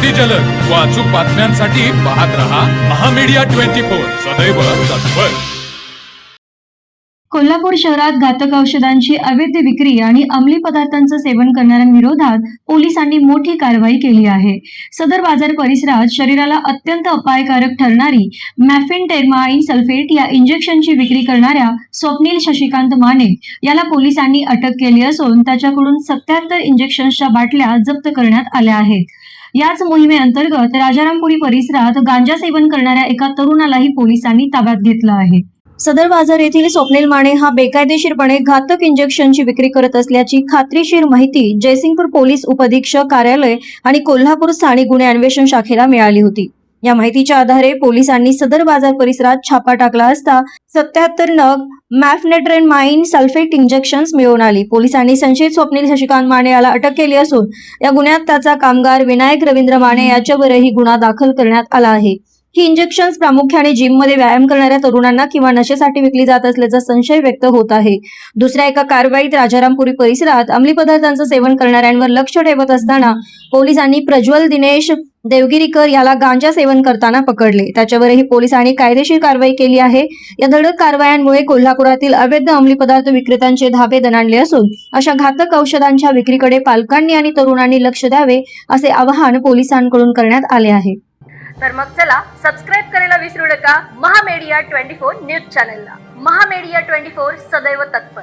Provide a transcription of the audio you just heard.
अतिजलद व अचूक बातम्यांसाठी पाहत रहा महामीडिया 24 सदैव तत्पर। कोल्हापूर शहरात घातक औषधांची अवैध विक्री आणि अंमली पदार्थांचं सेवन करणाऱ्यांविरोधात पोलिसांनी मोठी कारवाई केली आहे। सदर बाजार परिसरात शरीराला अत्यंत अपायकारक ठरणारी मॅफेनटेरमाइन सल्फेट या इंजेक्शनची विक्री करणाऱ्या स्वप्नील शशिकांत माने याला पोलिसांनी अटक केली असून त्याच्याकडून 77 इंजेक्शन्सच्या बाटल्या जप्त करण्यात आल्या आहेत। याच मोहिमेअंतर्गत राजारामपुरी परिसरात गांजा सेवन करणाऱ्या एका तरुणालाही पोलिसांनी ताब्यात घेतलं आहे। सदर बाजार येथील स्वप्नील माने हा बेकायदेशीरपणे घातक इंजेक्शनची विक्री करत असल्याची खात्रीशीर माहिती जयसिंगपूर पोलीस उपअधीक्षक कार्यालय आणि कोल्हापूर स्थानिक गुन्हे अन्वेषण शाखेला मिळाली होती। या माहितीच्या आधारे पोलिसांनी सदर बाजार परिसरात छापा टाकला असता 77 नग मॅफेनटेरमाइन सल्फेट इंजेक्शन्स मिळवून आली। पोलिसांनी संशयित स्वप्नील शशिकांत माने याला अटक केली असून या गुन्ह्यात त्याचा कामगार विनायक रवींद्र माने याच्यावरही गुन्हा दाखल करण्यात आला आहे। ही इंजेक्शन्स प्रामुख्याने जिममध्ये व्यायाम करणाऱ्या तरुणांना किंवा नशेसाठी विकली जात असल्याचा संशय व्यक्त होत आहे। दुसऱ्या एका कारवाईत राजारामपुरी परिसरात अंमली पदार्थांचं सेवन करणाऱ्यांवर लक्ष ठेवत असताना पोलिसांनी प्रज्वल दिनेश देवगिरीकर याला गांजा सेवन करताना पकडले। त्याच्यावरही पोलिसांनी कायदेशीर कारवाई केली आहे। या धडक कारवायांमुळे कोल्हापुरातील अवैध अंमली पदार्थ विक्रेत्यांचे धाबे दणाणले असून अशा घातक औषधांच्या विक्रीकडे पालकांनी आणि तरुणांनी लक्ष द्यावे असे आवाहन पोलिसांकडून करण्यात आले आहे। तर मग चला सबस्क्राईब करायला विसरू नका महामीडिया 24 न्यूज चॅनलला। महामीडिया 24 सदैव तत्पर।